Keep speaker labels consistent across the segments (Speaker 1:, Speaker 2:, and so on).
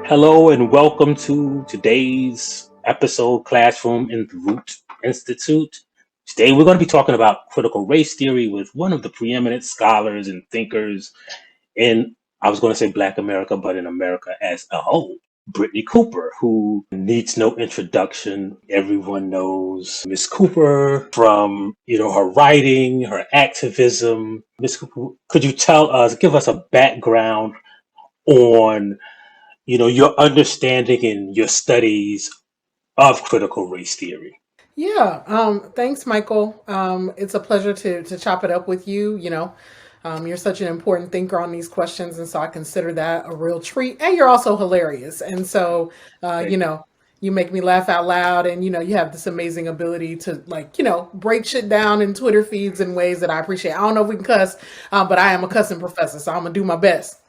Speaker 1: Hello and welcome to today's episode, Classroom in the Root Institute. Today we're going to be talking about critical race theory with one of the preeminent scholars and thinkers in, I was going to say Black America, but in America as a whole, Brittney Cooper, who needs no introduction. Everyone knows Miss Cooper from, her writing, her activism. Miss Cooper, could you give us a background on your understanding and your studies of critical race theory?
Speaker 2: Yeah, thanks, Michael. It's a pleasure to chop it up with you. You're such an important thinker on these questions, and so I consider that a real treat. And you're also hilarious, and so uh, you
Speaker 1: Thank you.
Speaker 2: know, you make me laugh out loud, and you have this amazing ability to break shit down in Twitter feeds in ways that I appreciate. I don't know if we can cuss, but I am a cussing professor, so I'm gonna do my best.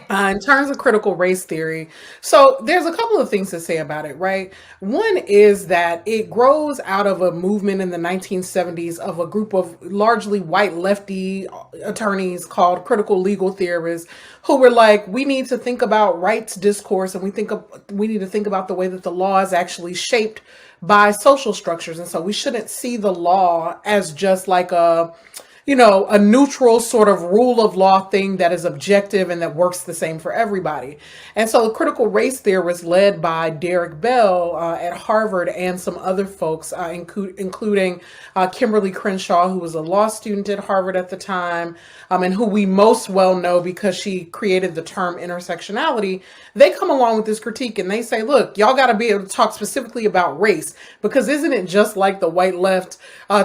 Speaker 2: In terms of critical race theory, so there's a couple of things to say about it, right? One is that it grows out of a movement in the 1970s of a group of largely white lefty attorneys called critical legal theorists who were like, we need to think about rights discourse, and we need to think about the way that the law is actually shaped by social structures. And so we shouldn't see the law as just like a neutral sort of rule of law thing that is objective and that works the same for everybody. And so, the critical race theorists led by Derek Bell at Harvard and some other folks, including Kimberlé Crenshaw, who was a law student at Harvard at the time, and who we most well know because she created the term intersectionality. They come along with this critique and they say, look, y'all got to be able to talk specifically about race, because isn't it just like the white left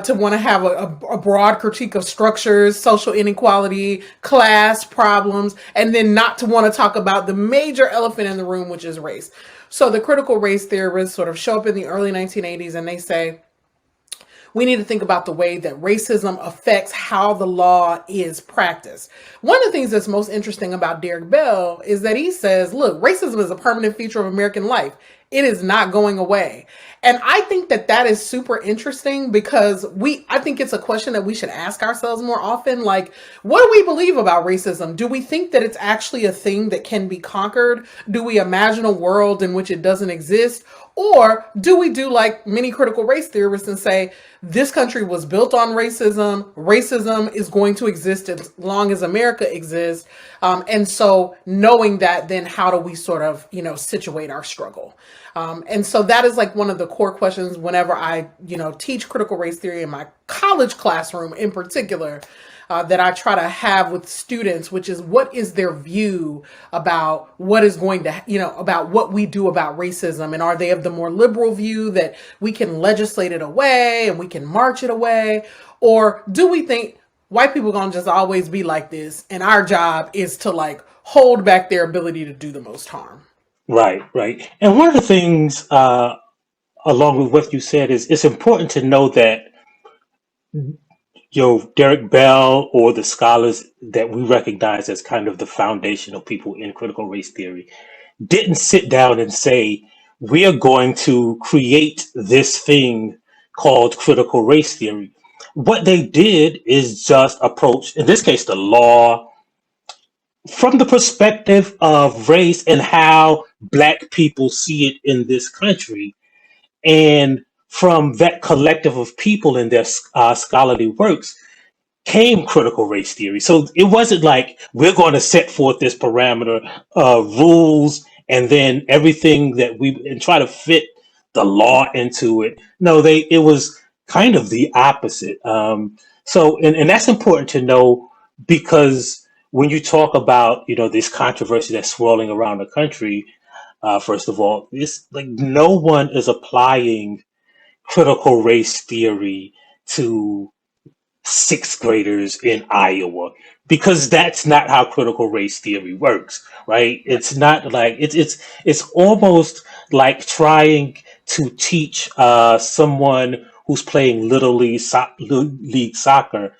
Speaker 2: to want to have a broad critique of structures, social inequality, class problems, and then not to want to talk about the major elephant in the room, which is race. So the critical race theorists sort of show up in the early 1980s and they say, we need to think about the way that racism affects how the law is practiced. One of the things that's most interesting about Derek Bell is that he says, look, racism is a permanent feature of American life. It is not going away. And I think that that is super interesting because I think it's a question that we should ask ourselves more often. Like, what do we believe about racism? Do we think that it's actually a thing that can be conquered? Do we imagine a world in which it doesn't exist? Or do we do like many critical race theorists and say, this country was built on racism. Racism is going to exist as long as America exists. And so knowing that, then how do we sort of, situate our struggle? And so that is like one of the core questions whenever I, teach critical race theory in my college classroom in particular, that I try to have with students, which is what is their view about what is going to, about what we do about racism? And are they of the more liberal view that we can legislate it away and we can march it away? Or do we think white people gonna just always be like this and our job is to like hold back their ability to do the most harm?
Speaker 1: Right, right. And one of the things, along with what you said, is it's important to know that Derek Bell or the scholars that we recognize as kind of the foundational people in critical race theory didn't sit down and say, we are going to create this thing called critical race theory. What they did is just approach, in this case, the law from the perspective of race and how Black people see it in this country. And from that collective of people in their scholarly works came critical race theory. So it wasn't like we're going to set forth this parameter of rules and then everything that we and try to fit the law into it. No, it was kind of the opposite. And that's important to know because when you talk about this controversy that's swirling around the country, first of all, this like no one is applying critical race theory to sixth graders in Iowa because that's not how critical race theory works, right? It's not like it's almost like trying to teach someone who's playing little league soccer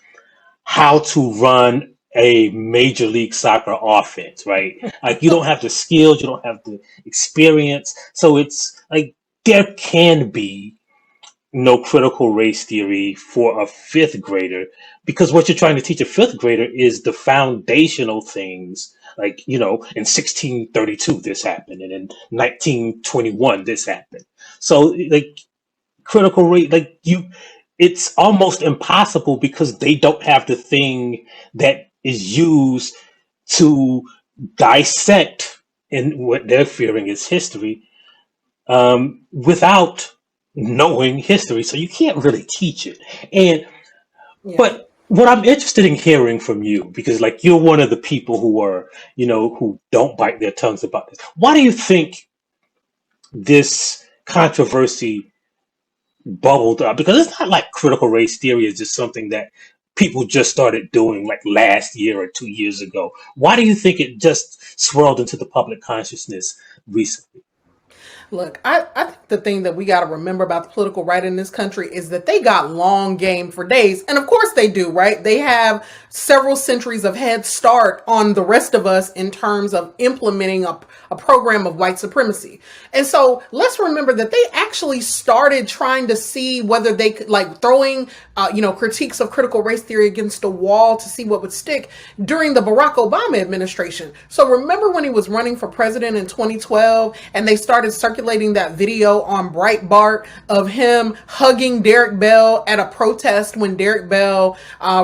Speaker 1: how to run a major league soccer offense, right? Like you don't have the skills, you don't have the experience, so it's like there can be no critical race theory for a fifth grader, because what you're trying to teach a fifth grader is the foundational things. Like, in 1632 this happened, and in 1921 this happened. So, like, critical race, like, it's almost impossible because they don't have the thing that is used to dissect in what they're fearing is history, without knowing history. So you can't really teach it. And
Speaker 2: Yeah.
Speaker 1: but what I'm interested in hearing from you, because like you're one of the people who are, who don't bite their tongues about this. Why do you think this controversy bubbled up? Because it's not like critical race theory is just something that people just started doing like last year or 2 years ago. Why do you think it just swirled into the public consciousness recently?
Speaker 2: Look, I think the thing that we got to remember about the political right in this country is that they got long game for days. And of course they do, right? They have several centuries of head start on the rest of us in terms of implementing a program of white supremacy. And so let's remember that they actually started trying to see whether they could, like, throwing, critiques of critical race theory against a wall to see what would stick during the Barack Obama administration. So remember when he was running for president in 2012 and they started circulating that video on Breitbart of him hugging Derek Bell at a protest when Derek Bell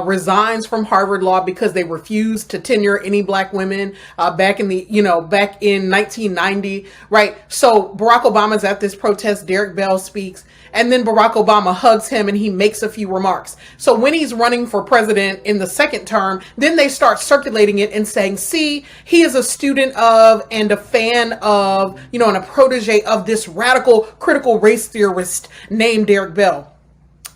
Speaker 2: resigns from Harvard Law because they refused to tenure any black women back in 1990, right? So Barack Obama's at this protest, Derek Bell speaks, and then Barack Obama hugs him and he makes a few remarks. So when he's running for president in the second term, then they start circulating it and saying, see, he is a student of and a fan of, and a protege of this radical critical race theorist named Derek Bell.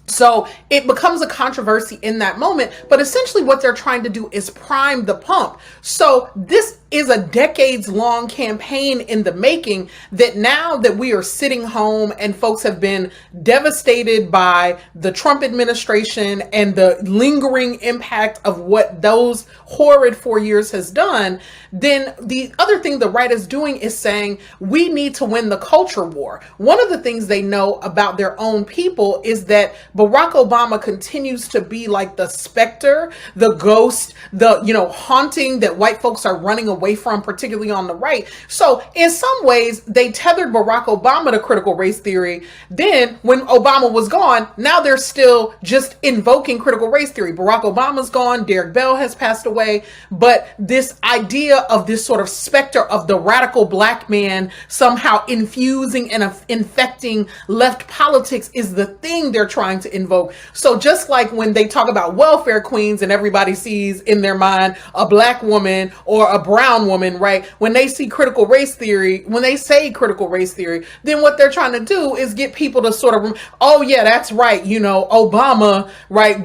Speaker 2: So it becomes a controversy in that moment, but essentially what they're trying to do is prime the pump. So this is a decades-long campaign in the making, that now that we are sitting home and folks have been devastated by the Trump administration and the lingering impact of what those horrid 4 years has done, then the other thing the right is doing is saying we need to win the culture war. One of the things they know about their own people is that Barack Obama continues to be like the specter, the ghost, the haunting that white folks are running away from, particularly on the right. So in some ways, they tethered Barack Obama to critical race theory. Then when Obama was gone, now they're still just invoking critical race theory. Barack Obama's gone, Derek Bell has passed away, but this idea of this sort of specter of the radical black man somehow infusing and infecting left politics is the thing they're trying to invoke. So just like when they talk about welfare queens and everybody sees in their mind a black woman or a brown woman, right? When they see critical race theory, when they say critical race theory, then what they're trying to do is get people to sort of, oh yeah, that's right, Obama, right?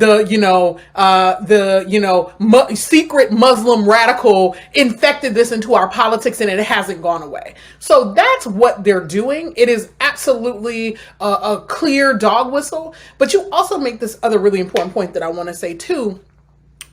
Speaker 2: Secret Muslim radical infected this into our politics and it hasn't gone away. So that's what they're doing. It is absolutely a clear dog whistle. But you also make this other really important point that I want to say too,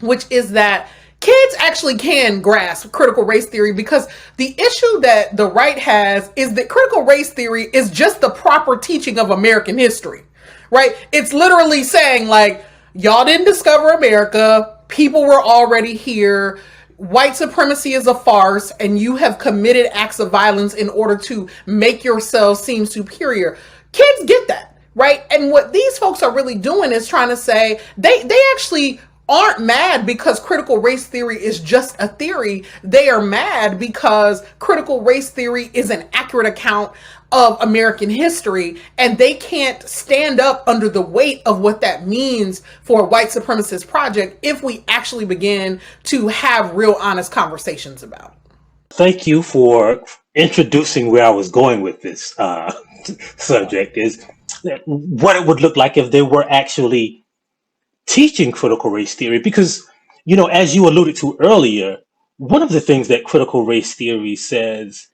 Speaker 2: which is that kids actually can grasp critical race theory, because the issue that the right has is that critical race theory is just the proper teaching of American history, right? It's literally saying, like, y'all didn't discover America. People were already here. White supremacy is a farce, and you have committed acts of violence in order to make yourselves seem superior. Kids get that, right? And what these folks are really doing is trying to say they actually aren't mad because critical race theory is just a theory. They are mad because critical race theory is an accurate account of American history, and they can't stand up under the weight of what that means for a white supremacist project if we actually begin to have real honest conversations about it.
Speaker 1: Thank you for introducing where I was going with this subject, is what it would look like if they were actually teaching critical race theory. Because, as you alluded to earlier, one of the things that critical race theory says,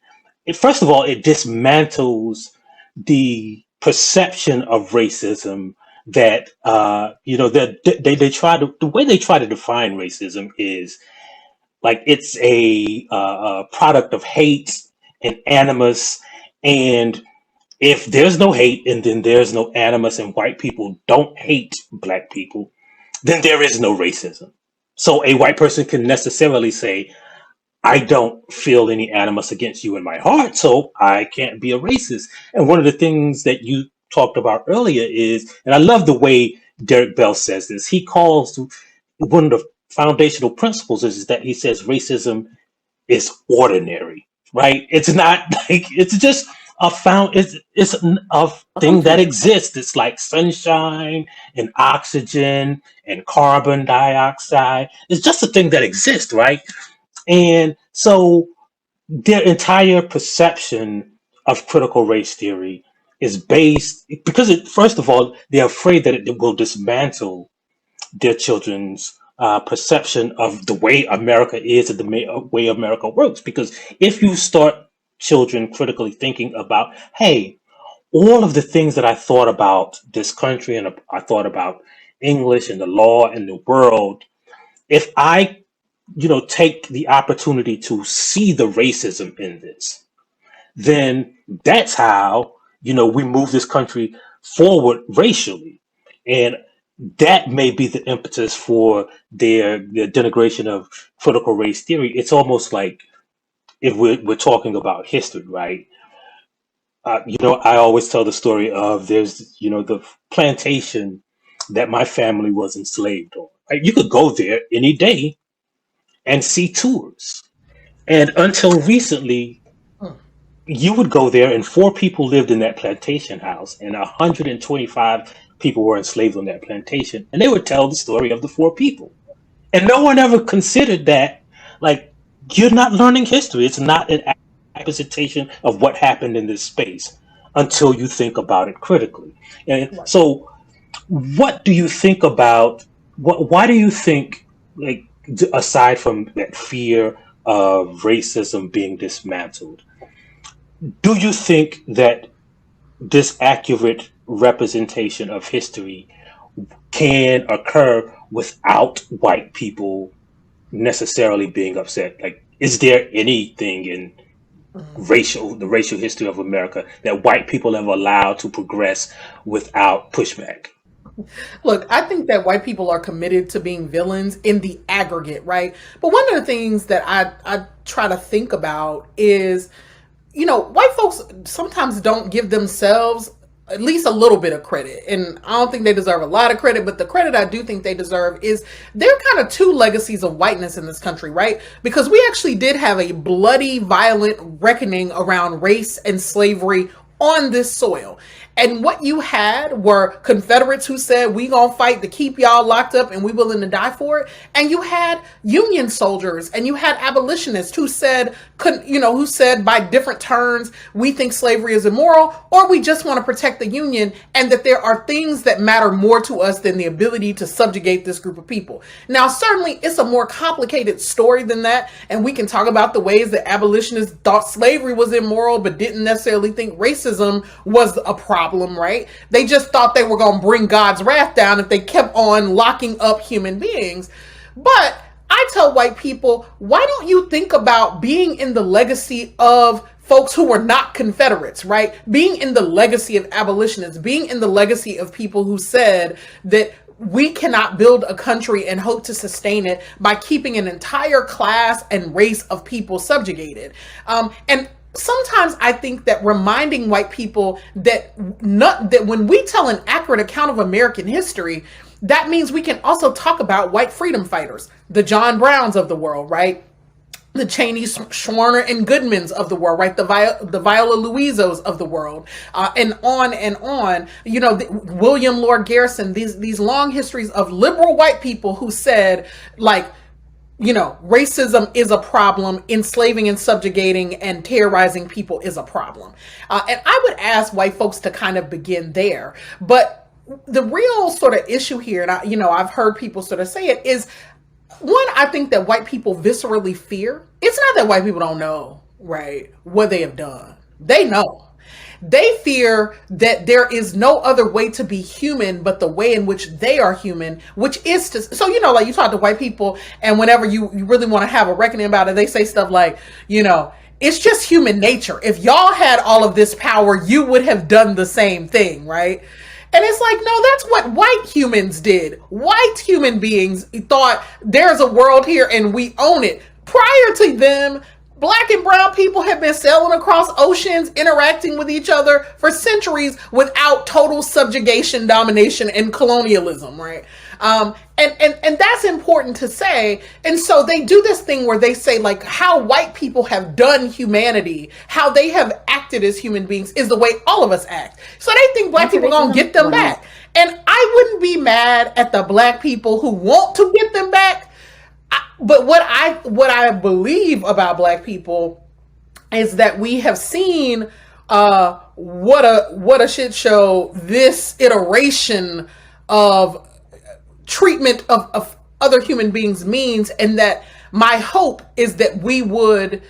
Speaker 1: first of all, it dismantles the perception of racism that, that they try to, the way they try to define racism is like it's a product of hate and animus, and If there's no hate and then there's no animus and white people don't hate black people, then there is no racism. So a white person can necessarily say, I don't feel any animus against you in my heart, so I can't be a racist. And one of the things that you talked about earlier is, and I love the way Derek Bell says this, he calls one of the foundational principles is that he says racism is ordinary, right? It's not like it's just it's a thing that exists. It's like sunshine and oxygen and carbon dioxide. It's just a thing that exists, right? And so their entire perception of critical race theory is based because first of all, they're afraid that it will dismantle their children's perception of the way America is and the way America works. Because if you start children critically thinking about, hey, all of the things that I thought about this country and I thought about English and the law and the world, if I take the opportunity to see the racism in this, then that's how, we move this country forward racially. And that may be the impetus for their denigration of critical race theory. It's almost like if we're talking about history, right? I always tell the story of there's, the plantation that my family was enslaved on. Right? You could go there any day and see tours. And until recently, you would go there and 4 people lived in that plantation house and 125 people were enslaved on that plantation. And they would tell the story of the 4 people. And no one ever considered that, like, you're not learning history. It's not an representation of what happened in this space until you think about it critically. And so what do you think about, why do you think, like, aside from that fear of racism being dismantled, do you think that this accurate representation of history can occur without white people necessarily being upset? Like, is there anything in the racial history of America that white people have allowed to progress without pushback?
Speaker 2: Look, I think that white people are committed to being villains in the aggregate, right? But one of the things that I try to think about is, white folks sometimes don't give themselves at least a little bit of credit. And I don't think they deserve a lot of credit, but the credit I do think they deserve is there are kind of 2 legacies of whiteness in this country, right? Because we actually did have a bloody, violent reckoning around race and slavery on this soil. And what you had were Confederates who said, we gonna fight to keep y'all locked up and we willing to die for it. And you had Union soldiers and you had abolitionists who said, who said by different turns, we think slavery is immoral, or we just want to protect the Union, and that there are things that matter more to us than the ability to subjugate this group of people. Now, certainly it's a more complicated story than that. And we can talk about the ways that abolitionists thought slavery was immoral, but didn't necessarily think racism was a problem, right? They just thought they were going to bring God's wrath down if they kept on locking up human beings. But I tell white people, why don't you think about being in the legacy of folks who were not Confederates, right? Being in the legacy of abolitionists, being in the legacy of people who said that we cannot build a country and hope to sustain it by keeping an entire class and race of people subjugated. And sometimes I think that reminding white people that when we tell an accurate account of American history, that means we can also talk about white freedom fighters, the John Browns of the world, right? The Cheneys, Schwerner, and Goodmans of the world, right? The Viola Luizos of the world, and on and on. William Lord Garrison. These long histories of liberal white people who said, like, racism is a problem, enslaving and subjugating and terrorizing people is a problem. And I would ask white folks to kind of begin there. But the real sort of issue here, and I've heard people sort of say it, is one, I think that white people viscerally fear. It's not that white people don't know, right, what they have done. They know. They fear that there is no other way to be human but the way in which they are human, which is to, so, like you talk to white people and whenever you really want to have a reckoning about it, they say stuff like, it's just human nature. If y'all had all of this power, you would have done the same thing, right? And it's like, no, that's what white humans did. White human beings thought there's a world here and we own it. Prior to them, Black and brown people have been sailing across oceans, interacting with each other for centuries without total subjugation, domination, and colonialism, right? And that's important to say. And so they do this thing where they say, like, how white people have done humanity, how they have acted as human beings is the way all of us act. So they think Black people are going to get them back. And I wouldn't be mad at the Black people who want to get them back. But what I believe about Black people is that we have seen what a shit show this iteration of treatment of other human beings means, and that my hope is that we would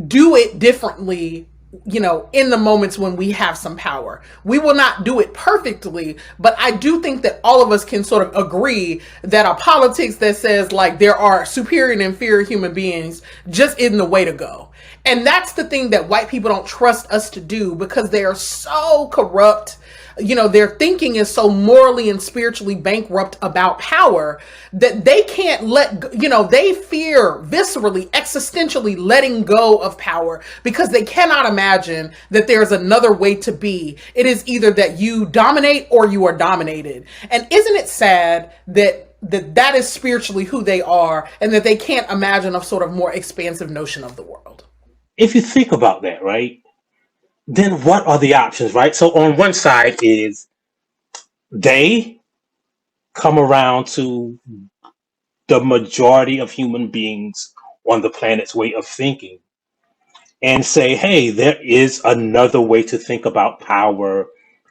Speaker 2: do it differently, you know, in the moments when we have some power. We will not do it perfectly, but I do think that all of us can sort of agree that a politics that says like there are superior and inferior human beings just isn't the way to go. And that's the thing that white people don't trust us to do, because they are so corrupt. You know, their thinking is so morally and spiritually bankrupt about power that they can't they fear viscerally, existentially letting go of power, because they cannot imagine that there's another way to be. It is either that you dominate or you are dominated. And isn't it sad that is spiritually who they are, and that they can't imagine a sort of more expansive notion of the world?
Speaker 1: If you think about that, right? Then what are the options, right? So on one side is they come around to the majority of human beings on the planet's way of thinking and say, hey, there is another way to think about power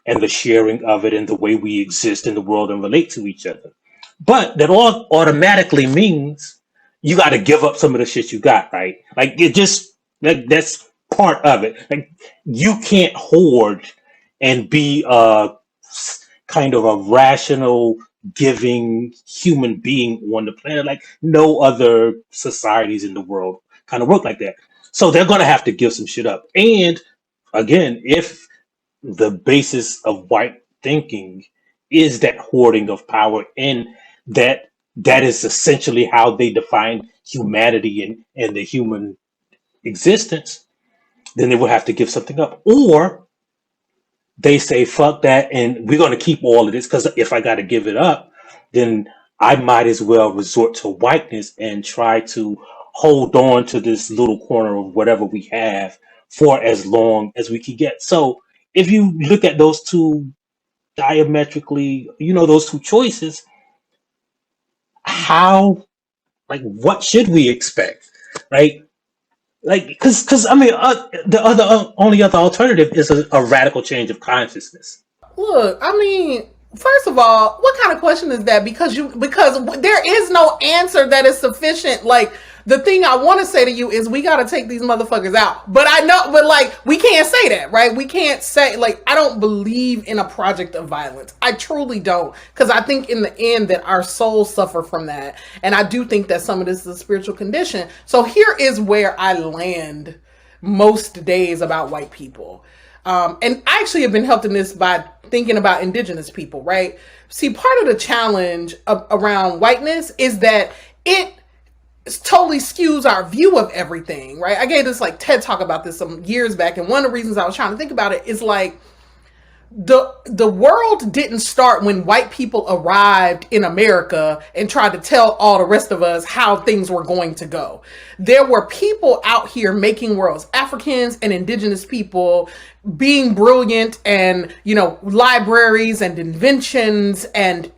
Speaker 1: and the sharing of it and the way we exist in the world and relate to each other. But that all automatically means you got to give up some of the shit you got, right? Like it just, that's part of it. Like you can't hoard and be a kind of a rational, giving human being on the planet. Like no other societies in the world kind of work like that. So they're going to have to give some shit up. And again, if the basis of white thinking is that hoarding of power, and that is essentially how they define humanity and the human existence, then they will have to give something up. Or they say, fuck that, and we're going to keep all of this, because if I got to give it up, then I might as well resort to whiteness and try to hold on to this little corner of whatever we have for as long as we can get. So if you look at those two diametrically, those two choices, what should we expect, right? Like, because I mean, the only other alternative is a radical change of consciousness.
Speaker 2: Look, I mean, first of all, what kind of question is that? Because there is no answer that is sufficient. Like, the thing I want to say to you is we got to take these motherfuckers out. But we can't say that, right? We can't say, like, I don't believe in a project of violence. I truly don't. Because I think in the end that our souls suffer from that. And I do think that some of this is a spiritual condition. So here is where I land most days about white people. And I actually have been helped in this by thinking about indigenous people, right? See, part of the challenge around whiteness is that it totally skews our view of everything, right? I gave this like TED talk about this some years back, and one of the reasons I was trying to think about it is like the world didn't start when white people arrived in America and tried to tell all the rest of us how things were going to go. There were people out here making worlds, Africans and indigenous people being brilliant, and, libraries and inventions and,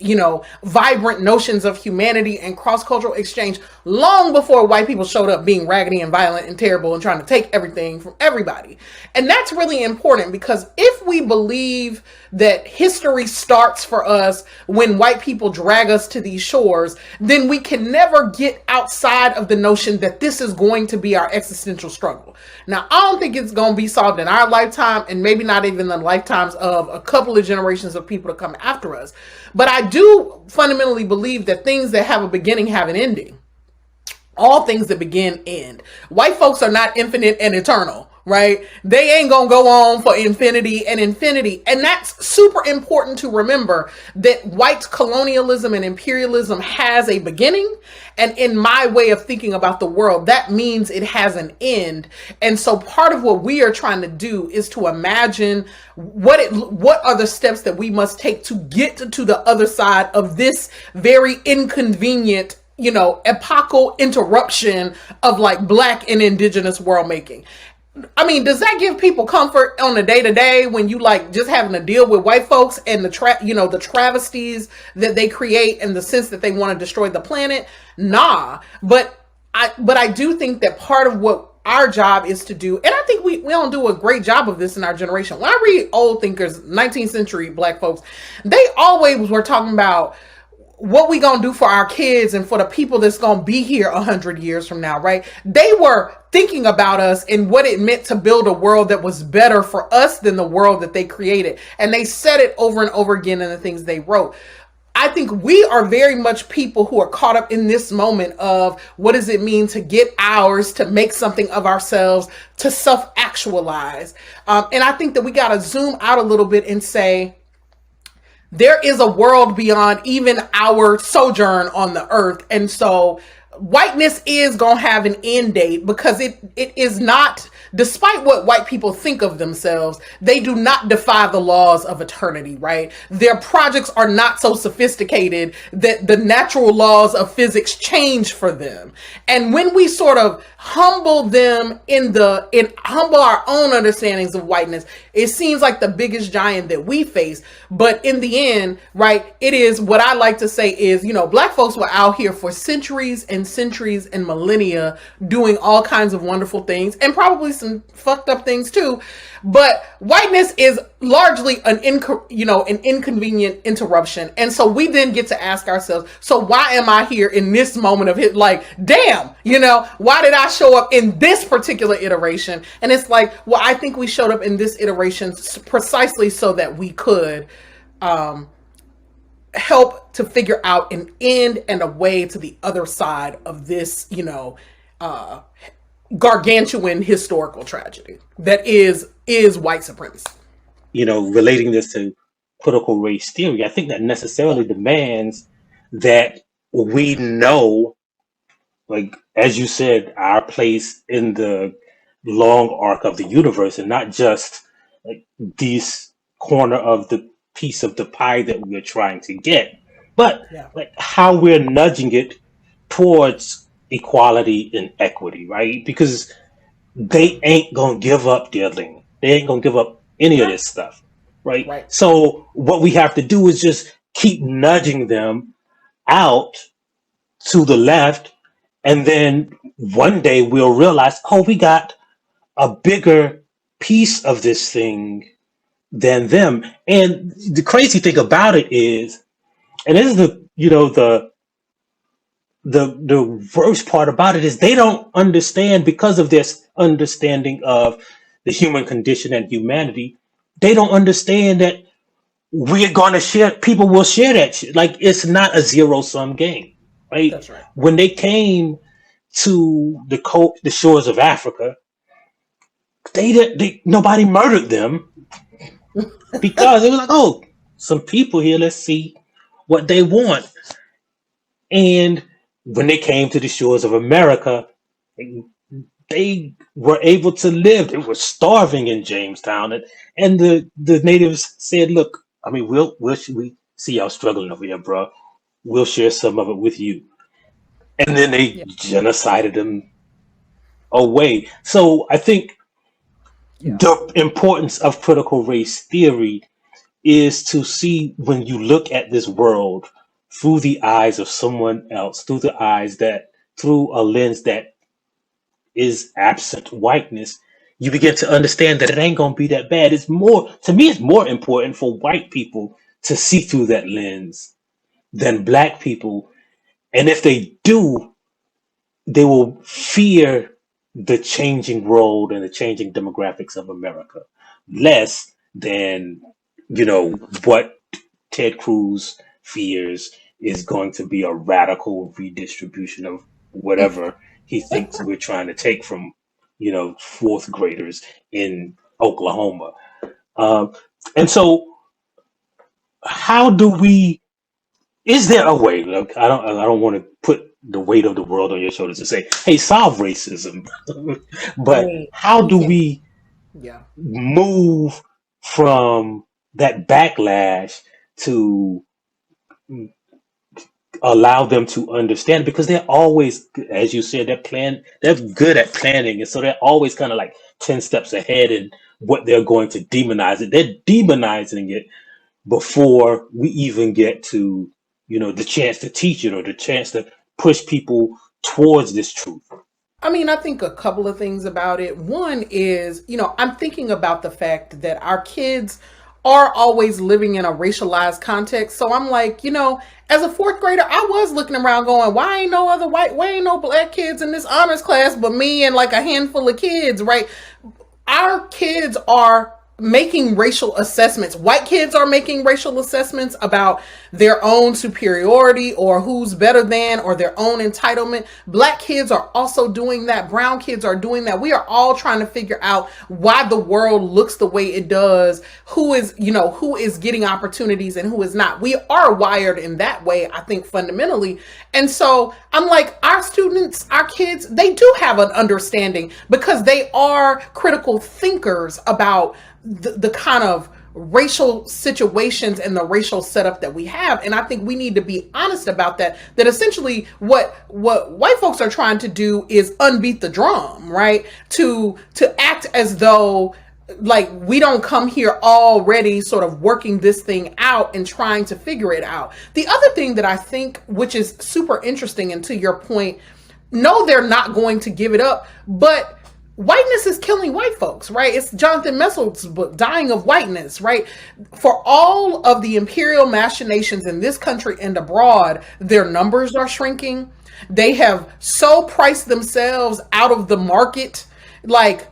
Speaker 2: vibrant notions of humanity and cross-cultural exchange long before white people showed up being raggedy and violent and terrible and trying to take everything from everybody. And that's really important, because if we believe that history starts for us when white people drag us to these shores, then we can never get outside of the notion that this is going to be our existential struggle. Now, I don't think it's going to be solved in our lifetime, and maybe not even the lifetimes of a couple of generations of people to come after us. But I do fundamentally believe that things that have a beginning have an ending. All things that begin end. White folks are not infinite and eternal, right? They ain't gonna go on for infinity and infinity. And that's super important to remember, that white colonialism and imperialism has a beginning. And in my way of thinking about the world, that means it has an end. And so part of what we are trying to do is to imagine what are the steps that we must take to get to the other side of this very inconvenient, epochal interruption of like Black and indigenous world making. I mean, does that give people comfort on a day to day when you like just having to deal with white folks and the travesties that they create and the sense that they want to destroy the planet? Nah, but I do think that part of what our job is to do, and I think we don't do a great job of this in our generation. When I read old thinkers, 19th century Black folks, they always were talking about what we gonna do for our kids and for the people that's gonna be here 100 years from now, right? They were thinking about us and what it meant to build a world that was better for us than the world that they created. And they said it over and over again in the things they wrote. I think we are very much people who are caught up in this moment of what does it mean to get ours, to make something of ourselves, to self-actualize. And I think that we got to zoom out a little bit and say, there is a world beyond even our sojourn on the earth. And so whiteness is going to have an end date, because it is not, despite what white people think of themselves, they do not defy the laws of eternity, right? Their projects are not so sophisticated that the natural laws of physics change for them. And when we sort of humble them humble our own understandings of whiteness, it seems like the biggest giant that we face. But in the end, right, it is what I like to say is, Black folks were out here for centuries and millennia doing all kinds of wonderful things, and probably some fucked up things too. But whiteness is largely an inconvenient interruption. And so we then get to ask ourselves, so why am I here in this moment of it? Like, damn, why did I show up in this particular iteration? And it's like, well, I think we showed up in this iteration precisely so that we could help to figure out an end and a way to the other side of this, gargantuan historical tragedy that is white supremacy.
Speaker 1: Relating this to critical race theory, I think that necessarily demands that we know, like, as you said, our place in the long arc of the universe, and not just like this corner of the piece of the pie that we're trying to get, but like how we're nudging it towards equality and equity, right? Because they ain't gonna give up their lane. They ain't gonna give up any of this stuff, right? So what we have to do is just keep nudging them out to the left, and then one day we'll realize, oh, we got a bigger piece of this thing than them. And the crazy thing about it is, and this is the worst part about it, is they don't understand, because of this understanding of the human condition and humanity, they don't understand that we're going to share, people will share that shit. Like, it's not a zero-sum game, right?
Speaker 2: That's right.
Speaker 1: When they came to the shores of Africa, nobody murdered them, because it was like, oh, some people here, let's see what they want. And when they came to the shores of America, they were able to live. They were starving in Jamestown, and the natives said, "Look, I mean, we see y'all struggling over here, bro. We'll share some of it with you." And then they genocided them away. So I think the importance of critical race theory is to see, when you look at this world through the eyes of someone else, through a lens that is absent whiteness, you begin to understand that it ain't gonna be that bad. It's more important for white people to see through that lens than Black people. And if they do, they will fear the changing world and the changing demographics of America less than, what Ted Cruz fears is going to be a radical redistribution of whatever he thinks we're trying to take from, fourth graders in Oklahoma. Um, and so, how do we? Is there a way? Look, I don't want to put the weight of the world on your shoulders and say, "Hey, solve racism," but
Speaker 2: Right.
Speaker 1: how
Speaker 2: We
Speaker 1: do
Speaker 2: can't.
Speaker 1: we
Speaker 2: Yeah.
Speaker 1: move from that backlash to allow them to understand? Because they're always, as you said, they're good at planning, and so they're always kind of like 10 steps ahead in what they're going to demonize it. They're demonizing it before we even get to, the chance to teach it or the chance to push people towards this truth.
Speaker 2: I mean, I think a couple of things about it. One is, I'm thinking about the fact that our kids are always living in a racialized context. So I'm like, as a fourth grader, I was looking around going, why ain't no other why ain't no black kids in this honors class but me and like a handful of kids, right? Our kids are making racial assessments. White kids are making racial assessments about their own superiority or who's better than or their own entitlement. Black kids are also doing that. Brown kids are doing that. We are all trying to figure out why the world looks the way it does, who is getting opportunities and who is not. We are wired in that way, I think, fundamentally. And so I'm like, our students, our kids, they do have an understanding because they are critical thinkers about the kind of racial situations and the racial setup that we have. And I think we need to be honest about that essentially what white folks are trying to do is unbeat the drum, right? To act as though like we don't come here already sort of working this thing out and trying to figure it out. The other thing that I think, which is super interesting, and to your point, no, they're not going to give it up, but whiteness is killing white folks, right? It's Jonathan Messel's book, Dying of Whiteness, right? For all of the imperial machinations in this country and abroad, their numbers are shrinking. They have so priced themselves out of the market, like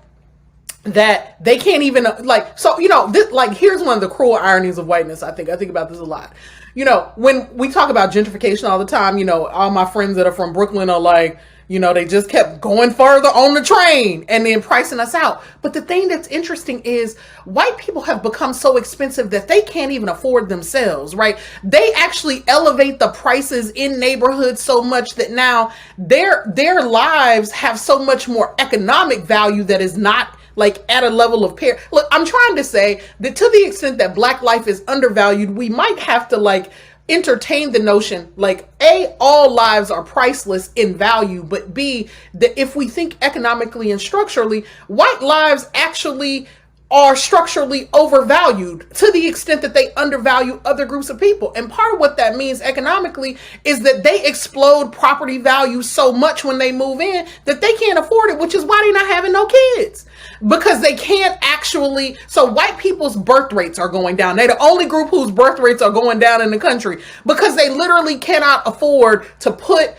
Speaker 2: that they can't even like. So this, like, here's one of the cruel ironies of whiteness. I think about this a lot. When we talk about gentrification all the time, all my friends that are from Brooklyn are like, they just kept going further on the train and then pricing us out. But the thing that's interesting is white people have become so expensive that they can't even afford themselves, right? They actually elevate the prices in neighborhoods so much that now their lives have so much more economic value that is not like at a level of pair. Look, I'm trying to say that to the extent that black life is undervalued, we might have to like entertain the notion like A, all lives are priceless in value, but B, that if we think economically and structurally, white lives actually are structurally overvalued to the extent that they undervalue other groups of people. And part of what that means economically is that they explode property value so much when they move in that they can't afford it, which is why they're not having no kids. Because they can't actually, so white people's birth rates are going down. They're the only group whose birth rates are going down in the country because they literally cannot afford to put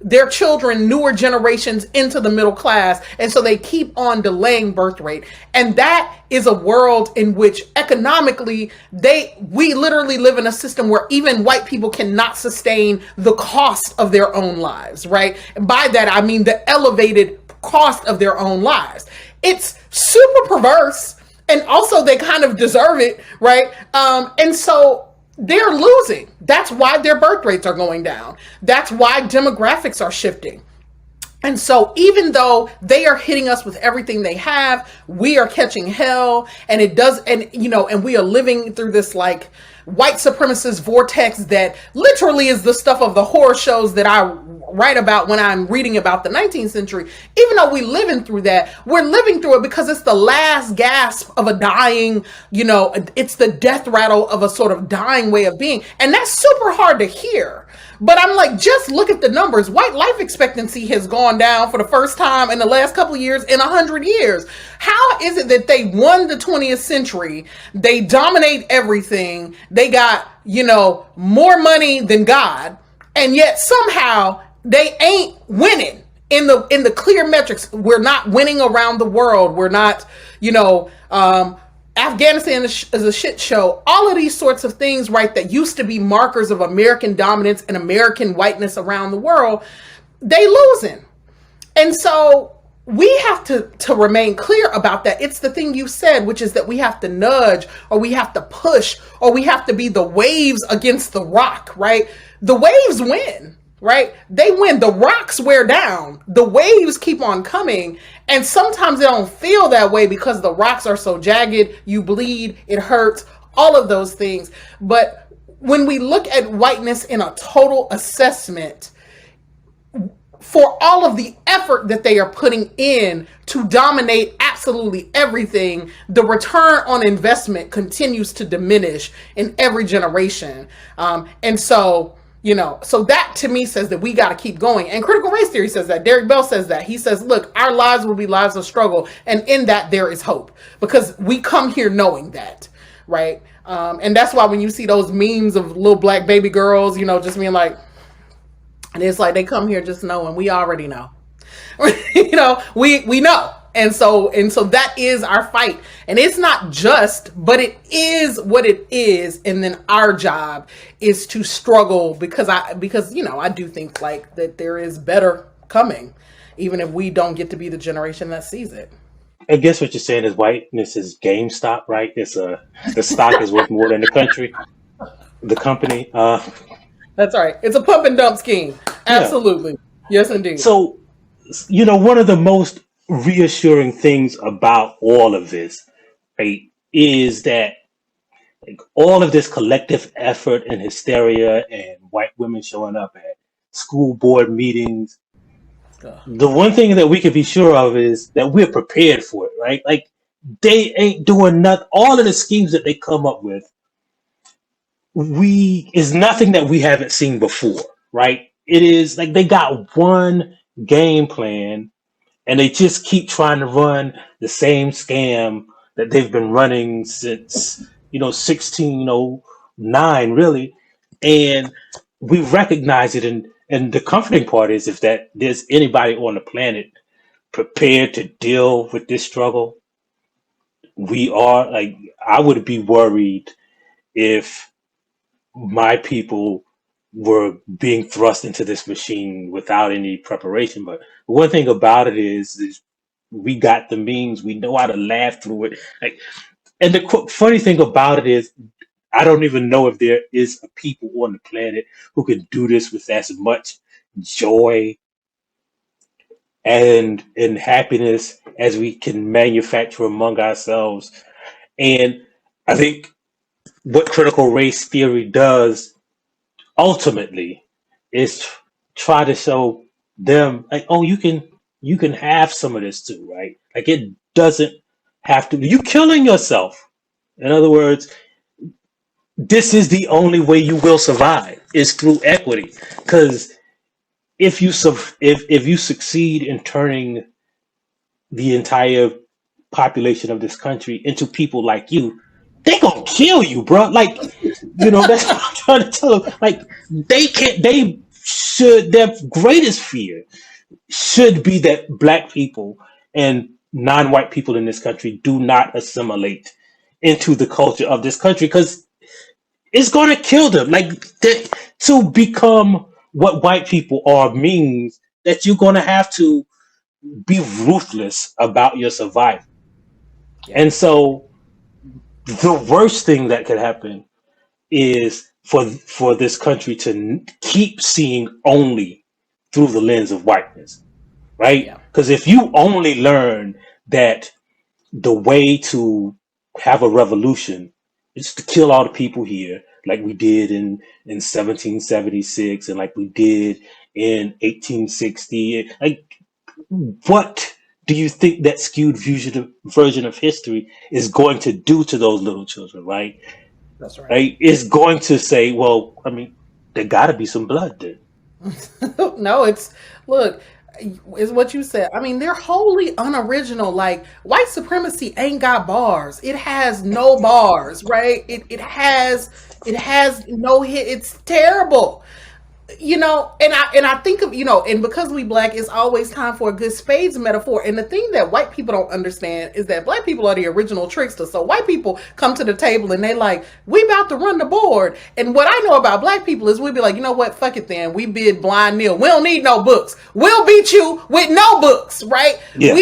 Speaker 2: their children, newer generations into the middle class. And so they keep on delaying birth rate. And that is a world in which economically we literally live in a system where even white people cannot sustain the cost of their own lives, right? And by that, I mean the elevated cost of their own lives. It's super perverse, and also they kind of deserve it, right? And so they're losing. That's why their birth rates are going down. That's why demographics are shifting. And so even though they are hitting us with everything they have, we are catching hell, and and we are living through this like white supremacist vortex that literally is the stuff of the horror shows that I write about when I'm reading about the 19th century. Even though we're living through that, we're living through it because it's the last gasp of a dying, it's the death rattle of a sort of dying way of being. And that's super hard to hear. But I'm like, just look at the numbers. White life expectancy has gone down for the first time in the last couple of years in 100 years. How is it that they won the 20th century? They dominate everything. They got, more money than God. And yet somehow they ain't winning in the clear metrics. We're not winning around the world. We're not, Afghanistan is a shit show. All of these sorts of things, right, that used to be markers of American dominance and American whiteness around the world, they losing. And so we have to remain clear about that. It's the thing you said, which is that we have to nudge, or we have to push, or we have to be the waves against the rock, right? The waves win, right? They win. The rocks wear down. The waves keep on coming. And sometimes they don't feel that way because the rocks are so jagged, you bleed, it hurts, all of those things. But when we look at whiteness in a total assessment, for all of the effort that they are putting in to dominate absolutely everything, the return on investment continues to diminish in every generation. And so, so that to me says that we got to keep going. And critical race theory says that. Derek Bell says that. He says, look, our lives will be lives of struggle. And in that, there is hope, because we come here knowing that, right? And that's why when you see those memes of little black baby girls, just being like, and it's like they come here just knowing we already know. we know. And so that is our fight. And it's not just, but it is what it is. And then our job is to struggle because I do think like that there is better coming, even if we don't get to be the generation that sees it.
Speaker 1: I guess what you're saying is whiteness is GameStop, right? The stock is worth more than the company.
Speaker 2: That's right. It's a pump and dump scheme. Absolutely. Yeah. Yes, indeed.
Speaker 1: So, one of the most reassuring things about all of this, right, is that like all of this collective effort and hysteria and white women showing up at school board meetings, the one thing that we can be sure of is that we're prepared for it, right? Like they ain't doing nothing. All of the schemes that they come up with, is nothing that we haven't seen before, right? It is like they got one game plan and they just keep trying to run the same scam that they've been running since 1609, really. And we recognize it, and the comforting part is if that there's anybody on the planet prepared to deal with this struggle, we are. Like, I would be worried if my people were being thrust into this machine without any preparation. But one thing about it is we got the means. We know how to laugh through it. Like, and the funny thing about it is, I don't even know if there is a people on the planet who can do this with as much joy and happiness as we can manufacture among ourselves. And I think what critical race theory does ultimately is try to show them like, oh, you can have some of this too, right? Like it doesn't have to be you killing yourself. In other words, this is the only way you will survive is through equity. Because if you succeed in turning the entire population of this country into people like you, they gonna kill you, bro. Like, that's what I'm trying to tell them. Like, their greatest fear should be that black people and non-white people in this country do not assimilate into the culture of this country, because it's gonna kill them. Like, to become what white people are means that you're gonna have to be ruthless about your survival. And so the worst thing that could happen is for this country to keep seeing only through the lens of whiteness, right? Because if you only learn that the way to have a revolution is to kill all the people here, like we did in 1776 and like we did in 1860, like what do you think that skewed version of history is going to do to those little children, right?
Speaker 2: That's right.
Speaker 1: Right? It's going to say, well, I mean, there got to be some blood then.
Speaker 2: No, it's what you said. I mean, they're wholly unoriginal. Like, white supremacy ain't got bars. It has no bars, right? It has no hit. It's terrible. And I think of, and because we black, it's always time for a good spades metaphor. And the thing that white people don't understand is that black people are the original trickster. So white people come to the table and they like, we about to run the board. And what I know about black people is we be like, you know what, fuck it then. We bid blind nil. We don't need no books. We'll beat you with no books, right?
Speaker 1: Yeah.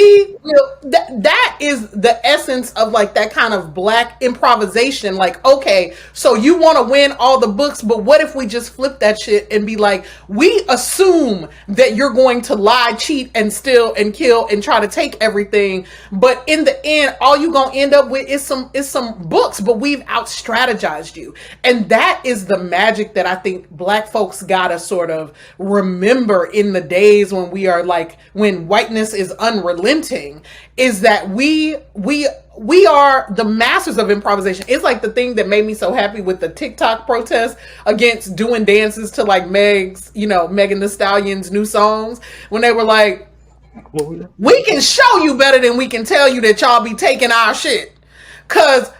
Speaker 2: That is the essence of like that kind of black improvisation. Like, okay, so you want to win all the books, but what if we just flip that shit and be like, we assume that you're going to lie, cheat, and steal and kill and try to take everything, but in the end, all you're gonna end up with is some books, but we've out strategized you. And that is the magic that I think black folks gotta sort of remember in the days when we are like, when whiteness is unrelenting, is that we are the masters of improvisation. It's like the thing that made me so happy with the TikTok protest against doing dances to like Megan Thee Stallion's new songs, when they were like, we can show you better than we can tell you that y'all be taking our shit. Cause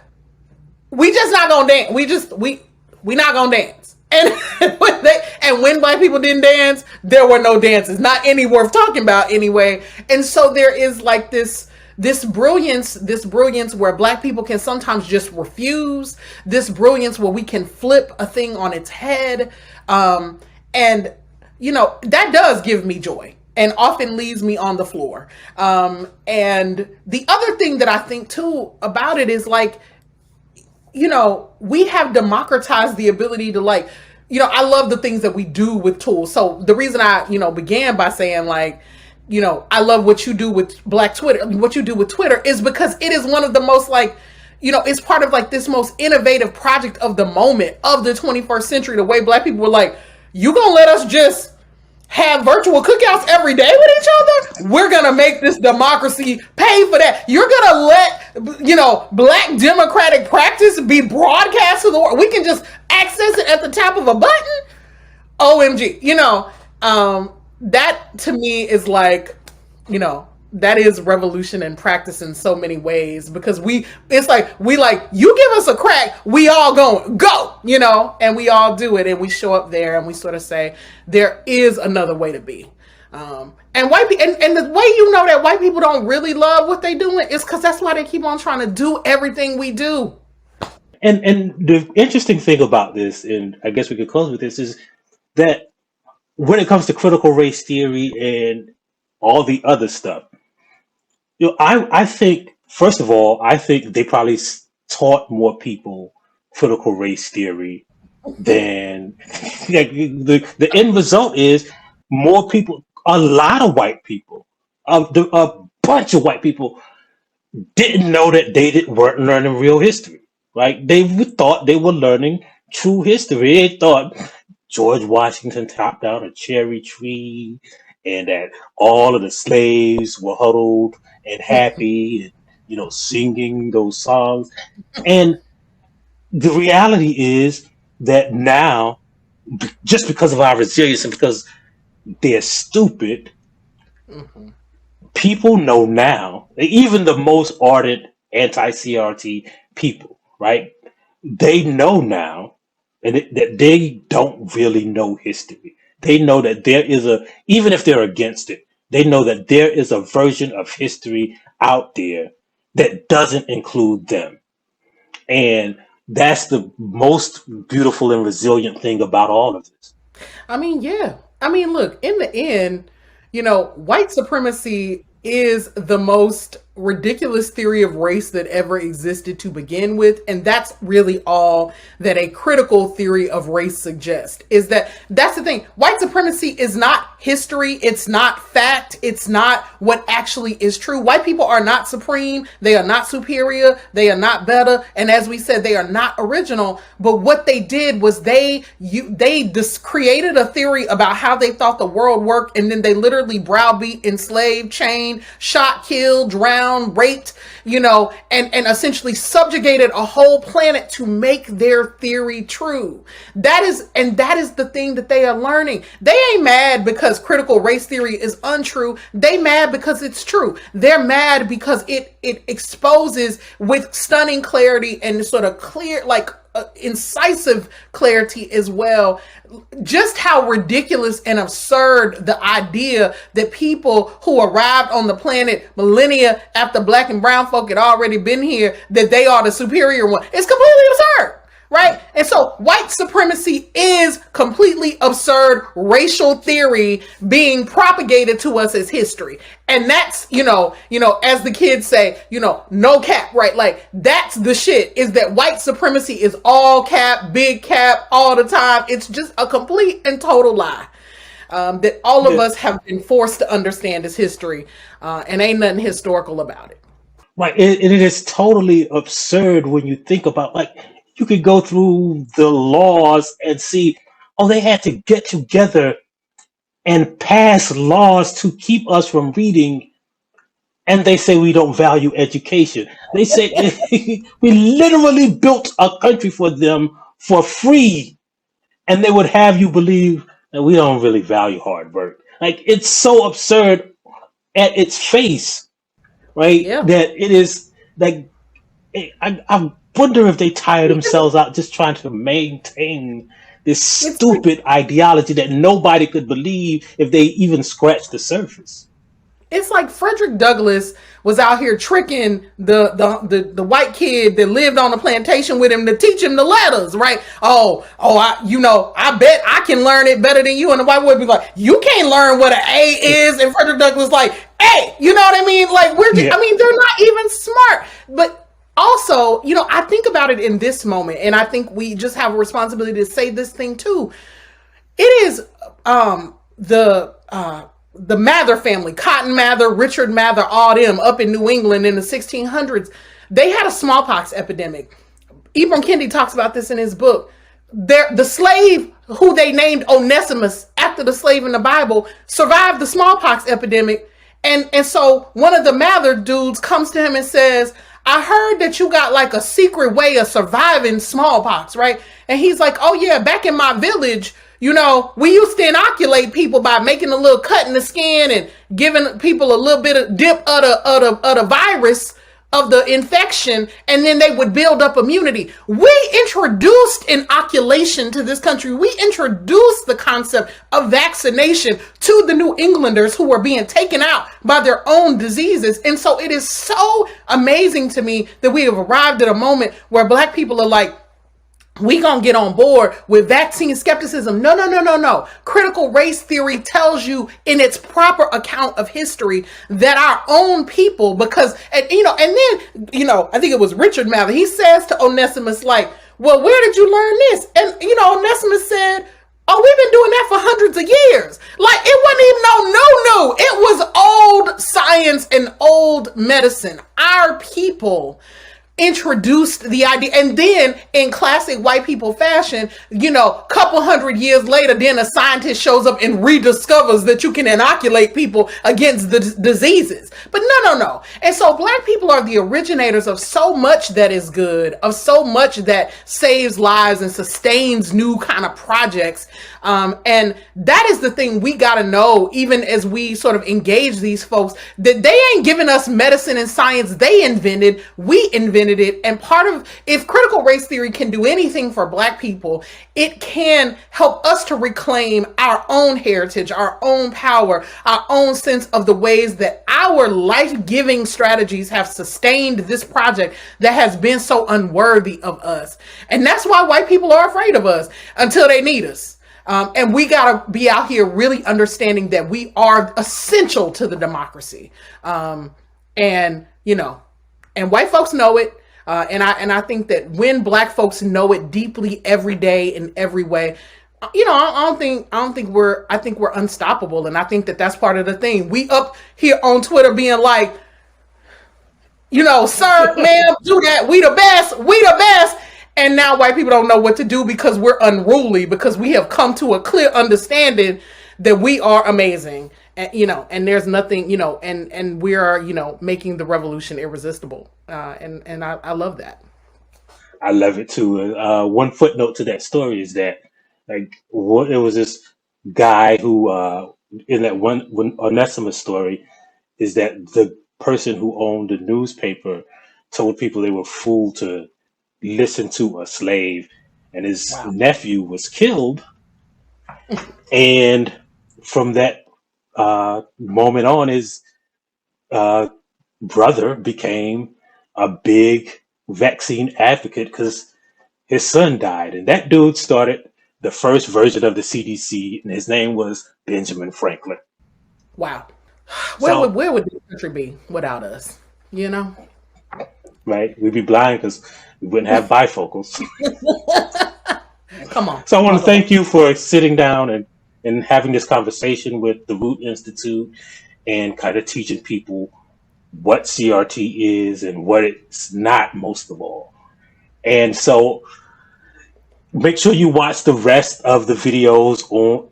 Speaker 2: we just not gonna dance. We not gonna dance. And when black people didn't dance, there were no dances. Not any worth talking about anyway. And so there is like this brilliance where black people can sometimes just refuse, this brilliance where we can flip a thing on its head. And that does give me joy and often leaves me on the floor. And the other thing that I think too about it is like, we have democratized the ability to like, I love the things that we do with tools. So the reason I, began by saying like, I love what you do with Black Twitter, what you do with Twitter is because it is one of the most like, it's part of like this most innovative project of the moment of the 21st century. The way black people were like, you gonna let us just have virtual cookouts every day with each other? We're gonna make this democracy pay for that. You're gonna let, black democratic practice be broadcast to the world. We can just access it at the tap of a button. OMG, that to me is like, that is revolution in practice in so many ways, because we you give us a crack, we all go, and we all do it, and we show up there and we sort of say there is another way to be. And white people, and the way that white people don't really love what they doing is because that's why they keep on trying to do everything we do.
Speaker 1: And the interesting thing about this, and I guess we could close with this, is that when it comes to critical race theory and all the other stuff, I think, first of all, I think they probably taught more people critical race theory than the end result is more people, a lot of white people, a bunch of white people didn't know that they weren't learning real history. Like they thought they were learning true history. They thought George Washington chopped down a cherry tree and that all of the slaves were huddled and happy and, singing those songs. And the reality is that now, just because of our resilience and because they're stupid, people know now, even the most ardent anti-CRT people, right? They know now that they don't really know history. They know that there is even if they're against it, they know that there is a version of history out there that doesn't include them. And that's the most beautiful and resilient thing about all of this.
Speaker 2: I mean, yeah. I mean, look, in the end, white supremacy is the most ridiculous theory of race that ever existed to begin with. And that's really all that a critical theory of race suggests, is that's the thing. White supremacy is not history. It's not fact. It's not what actually is true. White people are not supreme. They are not superior. They are not better. And as we said, they are not original. But what they did was they just created a theory about how they thought the world worked. And then they literally browbeat, enslaved, chained, shot, killed, drowned, raped, and essentially subjugated a whole planet to make their theory true. That is the thing that they are learning. They ain't mad because critical race theory is untrue. They mad because it's true. They're mad because it exposes with stunning clarity and sort of clear, like incisive clarity as well, just how ridiculous and absurd the idea that people who arrived on the planet millennia after black and brown folk had already been here, that they are the superior one. It's completely absurd. Right? And so white supremacy is completely absurd racial theory being propagated to us as history. And that's, as the kids say, no cap, right? Like, that's the shit, is that white supremacy is all cap, big cap, all the time. It's just a complete and total lie. That all of us have been forced to understand as history, and ain't nothing historical about it.
Speaker 1: Right. It is totally absurd when you think about, like, you could go through the laws and see, oh, they had to get together and pass laws to keep us from reading. And they say we don't value education. They say we literally built a country for them for free. And they would have you believe that we don't really value hard work. Like, it's so absurd at its face, right?
Speaker 2: Yeah.
Speaker 1: That it is like, I wonder if they tire themselves out just trying to maintain this stupid ideology that nobody could believe if they even scratched the surface.
Speaker 2: It's like Frederick Douglass was out here tricking the white kid that lived on the plantation with him to teach him the letters, right? I bet I can learn it better than you. And the white boy would be like, you can't learn what an A is. And Frederick Douglass like, hey, you know what I mean? Like, they're not even smart. But also, I think about it in this moment, and I think we just have a responsibility to say this thing too. It is the Mather family, Cotton Mather, Richard Mather, all them up in New England in the 1600s. They had a smallpox epidemic. Ibram Kendi talks about this in his book. The slave who they named Onesimus after the slave in the Bible survived the smallpox epidemic. And so one of the Mather dudes comes to him and says, I heard that you got like a secret way of surviving smallpox, right? And he's like, oh yeah, back in my village, we used to inoculate people by making a little cut in the skin and giving people a little bit of dip of the virus of the infection, and then they would build up immunity. We introduced inoculation to this country. We introduced the concept of vaccination to the New Englanders who were being taken out by their own diseases. And so it is so amazing to me that we have arrived at a moment where black people are like, we gonna get on board with vaccine skepticism. No. Critical race theory tells you in its proper account of history that our own people, because, I think it was Richard Mather, he says to Onesimus, like, well, where did you learn this? And, Onesimus said, oh, we've been doing that for hundreds of years. Like, it wasn't even no. It was old science and old medicine. Our people introduced the idea, and then in classic white people fashion, couple hundred years later, then a scientist shows up and rediscovers that you can inoculate people against the diseases. But no. And so black people are the originators of so much that is good, of so much that saves lives and sustains new kind of projects. And that is the thing we got to know, even as we sort of engage these folks, that they ain't giving us medicine and science they invented, we invented it. And if critical race theory can do anything for black people, it can help us to reclaim our own heritage, our own power, our own sense of the ways that our life-giving strategies have sustained this project that has been so unworthy of us. And that's why white people are afraid of us until they need us. And we got to be out here really understanding that we are essential to the democracy. And white folks know it. And I think that when black folks know it deeply every day in every way, I think we're unstoppable. And I think that that's part of the thing. We up here on Twitter being like, sir, ma'am, do that. We the best. And now white people don't know what to do because we're unruly, because we have come to a clear understanding that we are amazing. And, and there's nothing, and we are, making the revolution irresistible. And I love that.
Speaker 1: I love it too. One footnote to that story is that, it was this guy who, in that one Onesimus story, is that the person who owned the newspaper told people they were fooled to listen to a slave, and his
Speaker 2: Wow.
Speaker 1: nephew was killed. And from that moment on, his uh, brother became a big vaccine advocate because his son died. And that dude started the first version of the CDC, and his name was Benjamin Franklin.
Speaker 2: Wow.
Speaker 1: So,
Speaker 2: Where would this country be without us? You know?
Speaker 1: right, we'd be blind because we wouldn't have bifocals.
Speaker 2: Come on.
Speaker 1: So I want to
Speaker 2: Mother.
Speaker 1: thank you for sitting down and having this conversation with the Root Institute and kind of teaching people what CRT is and what it's not, most of all. And so make sure you watch the rest of the videos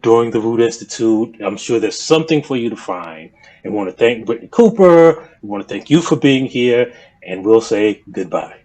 Speaker 1: during the Root Institute. I'm sure there's something for you to find. And want to thank Brittney Cooper. We want to thank you for being here. And we'll say goodbye.